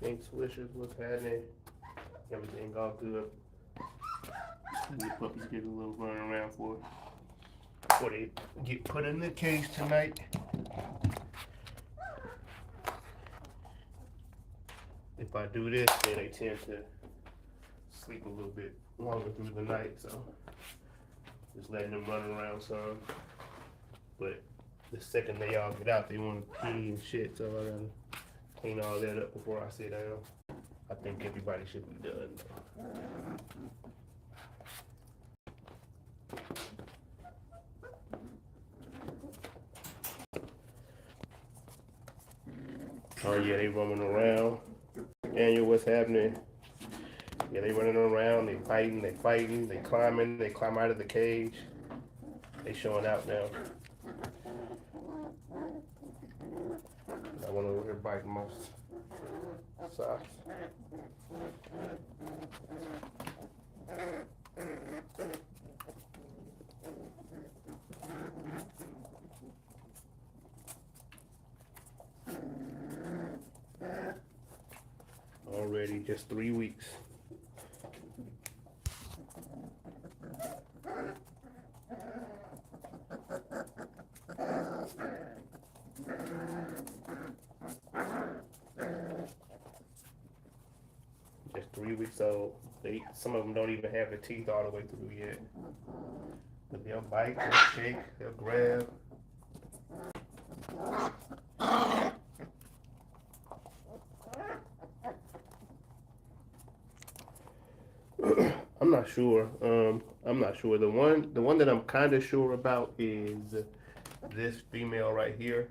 Pink swishers, what's happening? Everything all good. The puppies get a little run around before they get put in the cage tonight. If I do this, then they tend to sleep a little bit longer through the night, so just letting them run around some. But the second they all get out, they want to pee and shit, so I gotta clean all that up before I sit down. I think everybody should be done. Oh yeah, they roaming around. Daniel, what's happening? Yeah, they running around, they fighting, they climbing, they climb out of the cage. They showing out now. I went over here biting my socks. Already just 3 weeks. Just 3 weeks old. Some of them don't even have their teeth all the way through yet. But they'll bite, they'll shake, they'll grab. I'm not sure. I'm not sure. The one that I'm kind of sure about is this female right here.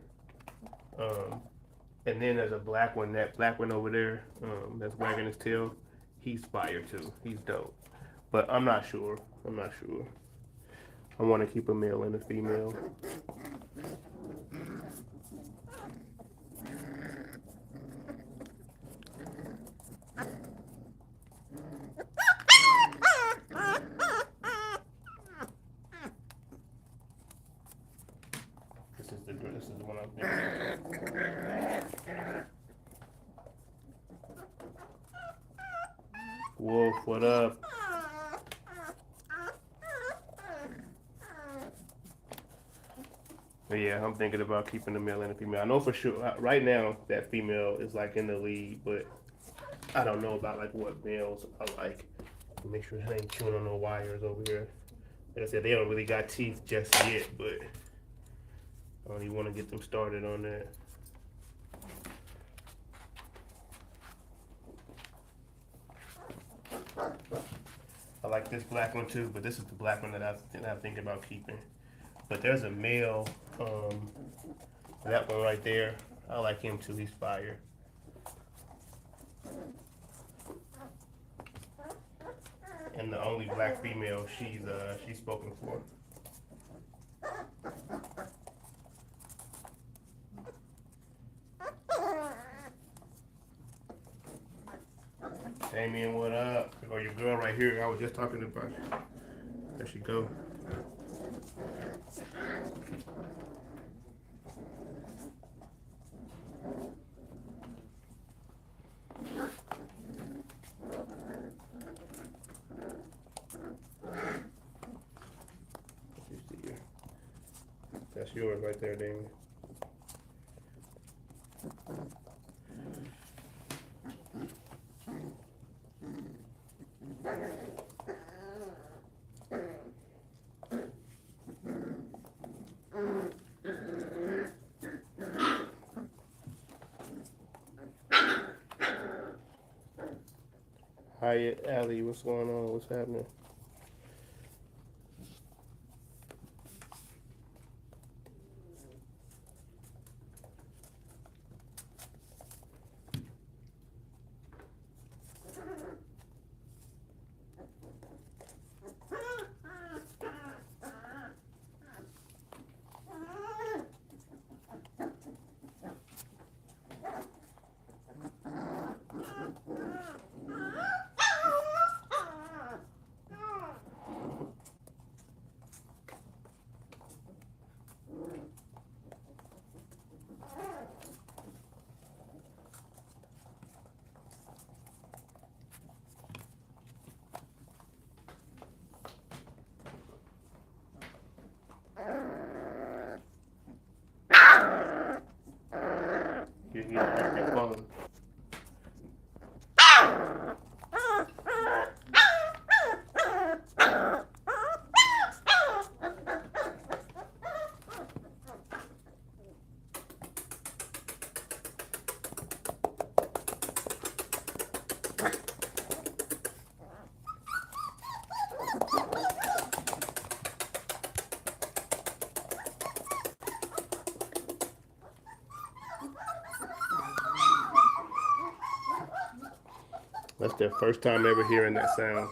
And then there's a black one. That black one over there, that's wagging his tail. He's fire too. He's dope. But I'm not sure. I want to keep a male and a female. This is the one I'm thinking. Wolf, what up? But yeah, I'm thinking about keeping the male and the female. I know for sure right now that female is like in the lead, but I don't know about like what males are like. Make sure they ain't chewing on no wires over here. Like I said, they don't really got teeth just yet, but I don't even want to get them started on that. I like this black one too, but this is the black one that I'm thinking about keeping. But there's a male, that one right there. I like him too. He's fire. And the only black female, she's spoken for. Damien, what up? Oh, your girl right here. I was just talking about you. There she go. That's yours right there, Damien. Hi, Allie, what's going on? What's happening? if you don't have your phone. That's their first time ever hearing that sound.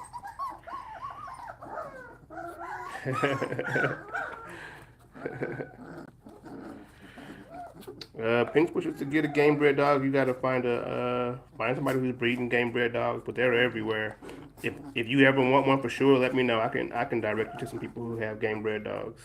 Pink Bushers, to get a game bred dog, you gotta find somebody who's breeding game bred dogs, but they're everywhere. If you ever want one for sure, let me know. I can direct you to some people who have game bred dogs.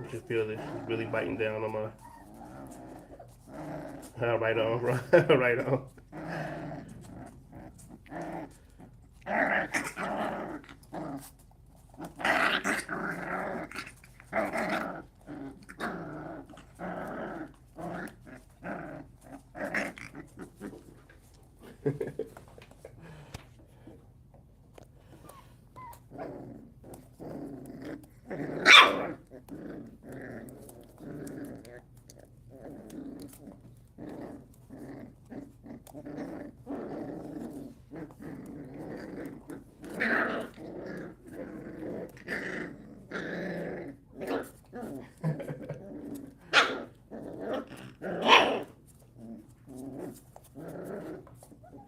You should feel that she's really biting down on my. Right on, right on.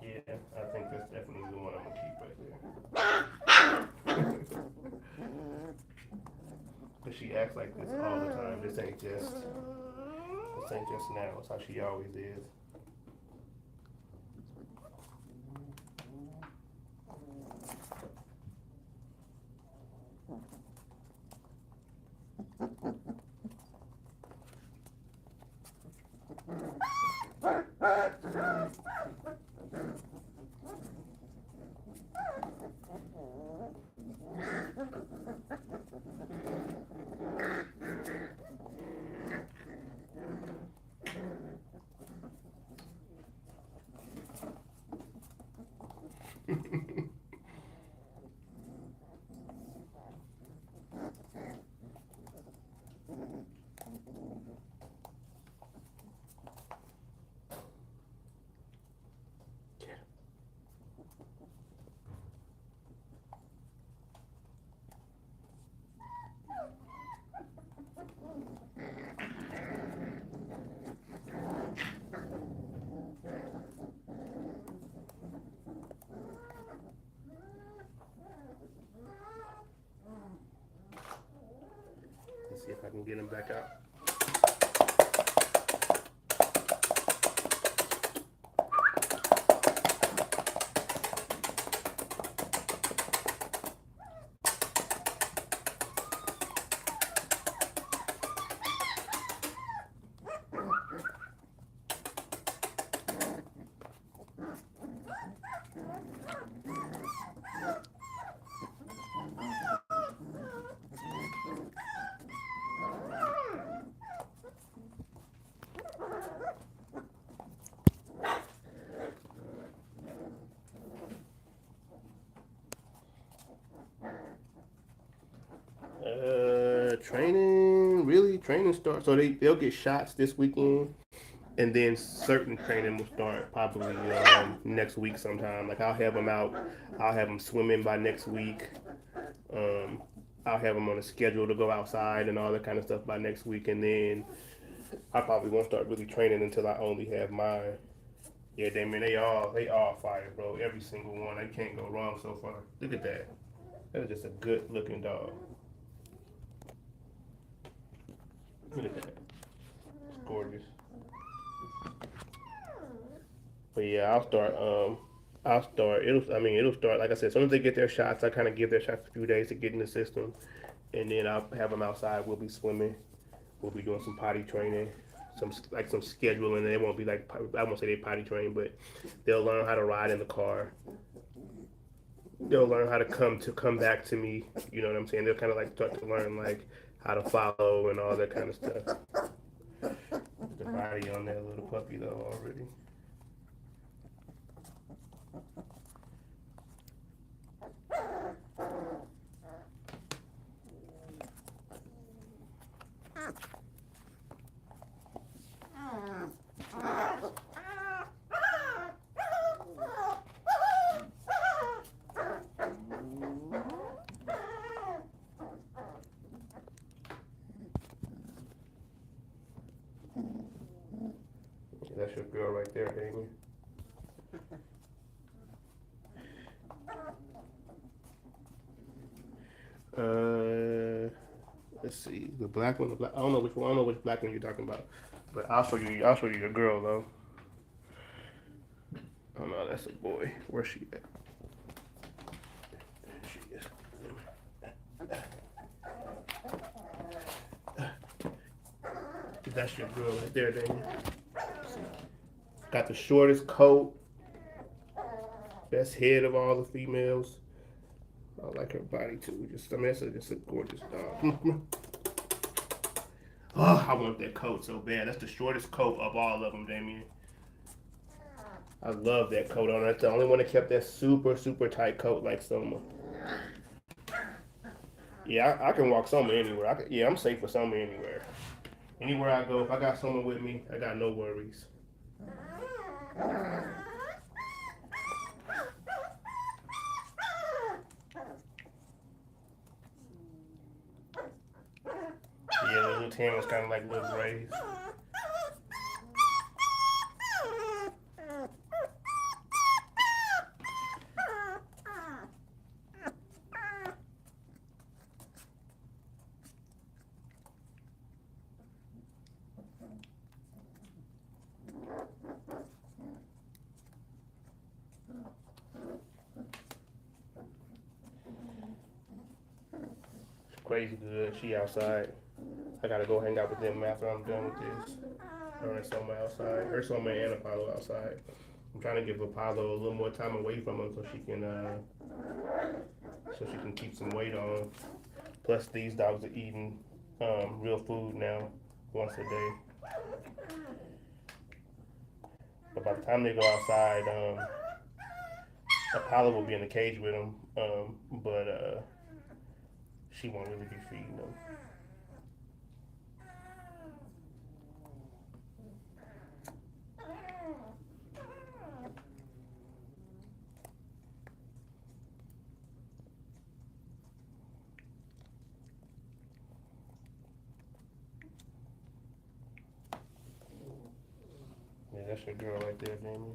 Yeah, I think that's definitely the one I'm gonna keep right there. Cause she acts like this all the time. This ain't just now. It's how she always is. Let's see if I can get him back out. Training starts. So they'll get shots this weekend, and then certain training will start probably next week sometime. Like I'll have them out. I'll have them swimming by next week. Um, I'll have them on a schedule to go outside and all that kind of stuff by next week, and then I probably won't start really training until I only have mine. Yeah, Damien, they all fire, bro. Every single one. They can't go wrong so far. Look at that. That is just a good looking dog. Look at that. But yeah, I'll start. It'll start. Like I said, as soon as they get their shots, I kind of give their shots a few days to get in the system, and then I'll have them outside. We'll be swimming. We'll be doing some potty training, some scheduling. They won't be like, I won't say they potty train, but they'll learn how to ride in the car. They'll learn how to come back to me. You know what I'm saying? They'll kind of like start to learn like how to follow and all that kind of stuff. The body on that little puppy though already. That's your girl right there, Damien. Let's see. The black one, I don't know which one. I don't know which black one you're talking about. But I'll show you. I'll show you your girl though. Oh no, that's a boy. Where's she at? There she is. That's your girl right there, Damien. Got the shortest coat, best head of all the females. I like her body too. That's a gorgeous dog. Oh, I want that coat so bad. That's the shortest coat of all of them, Damien. I love that coat on her. That's the only one that kept that super tight coat like Soma. Yeah, I can walk Soma anywhere. Yeah, I'm safe with Soma anywhere. Anywhere I go, if I got someone with me, I got no worries. Yeah, the little tan was kind of like little grays. Crazy good. She outside. I gotta go hang out with them after I'm done with this. Her and Soma outside. Her, Soma, and Apollo outside. I'm trying to give Apollo a little more time away from him so she can keep some weight on. Plus, these dogs are eating real food now once a day. But by the time they go outside, Apollo will be in the cage with them. But she won't really be feeding them. Yeah, that's your girl right there, Damien.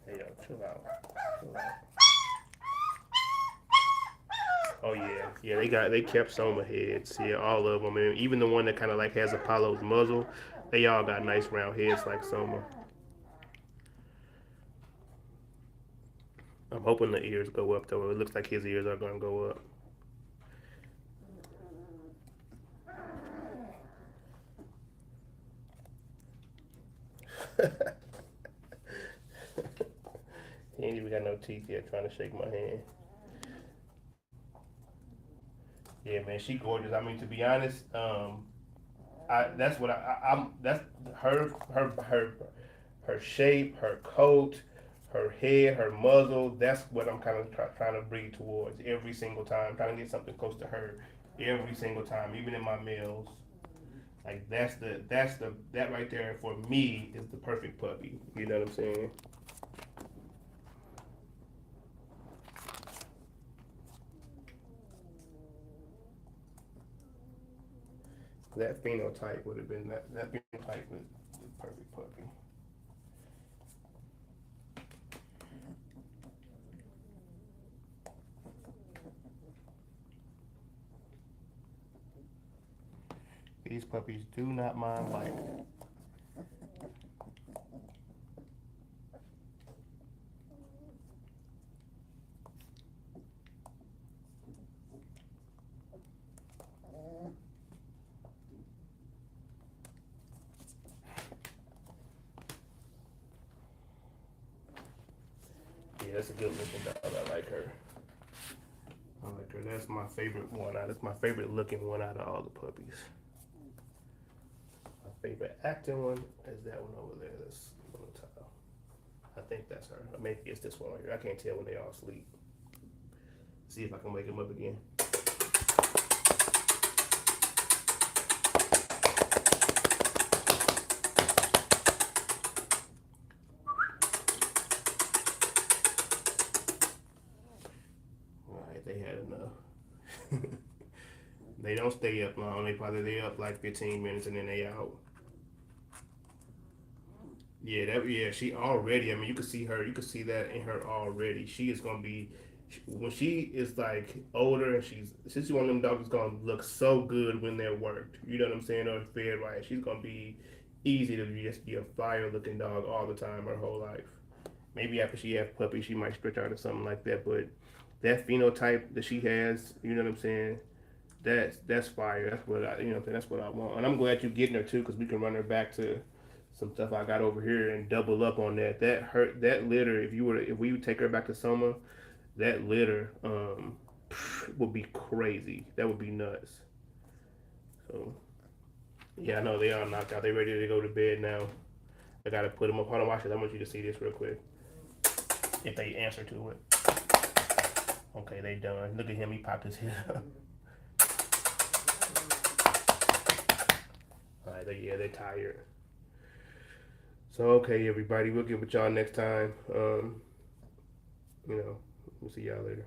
Hey, yo, chill out. Chill out. Oh yeah, they kept Soma heads. Yeah, all of them, and even the one that kind of like has Apollo's muzzle, they all got nice round heads like Soma. I'm hoping the ears go up though. It looks like his ears are gonna go up. He ain't even got no teeth yet. Trying to shake my hand. Yeah, man, she gorgeous. I mean, to be honest, that's what I'm. That's her shape, her coat, her head, her muzzle. That's what I'm kind of trying to breed towards every single time. Trying to get something close to her every single time, even in my meals. Like that right there for me is the perfect puppy. You know what I'm saying? That phenotype would have been that phenotype was the perfect puppy. These puppies do not mind light. Yeah, that's a good looking dog. I like her. I like her. That's my favorite one. That's my favorite looking one out of all the puppies. My favorite acting one is that one over there. That's on the top. I think that's her. Or maybe it's this one right here. I can't tell when they all sleep. See if I can wake them up again. Alright, they had enough. They don't stay up long. They up like 15 minutes and then they out. Yeah, she already. I mean, you can see her. You can see that in her already. She is gonna be when she is like older and she's one of them dogs that's gonna look so good when they're worked. You know what I'm saying? Or fed right. She's gonna be easy to just be a fire looking dog all the time her whole life. Maybe after she has puppies, she might stretch out or something like that. But that phenotype that she has, you know what I'm saying? That's fire. That's what that's what I want. And I'm glad you're getting her too, because we can run her back to some stuff I got over here and double up on that. That litter. If we would take her back to Soma, that litter would be crazy. That would be nuts. So yeah, I know they are knocked out. They ready to go to bed now. I gotta put them up. Hold on, watch this. I want you to see this real quick. If they answer to it. Okay, they done. Look at him. He popped his head up. All right, they're tired. So okay, everybody, we'll get with y'all next time. We'll see y'all later.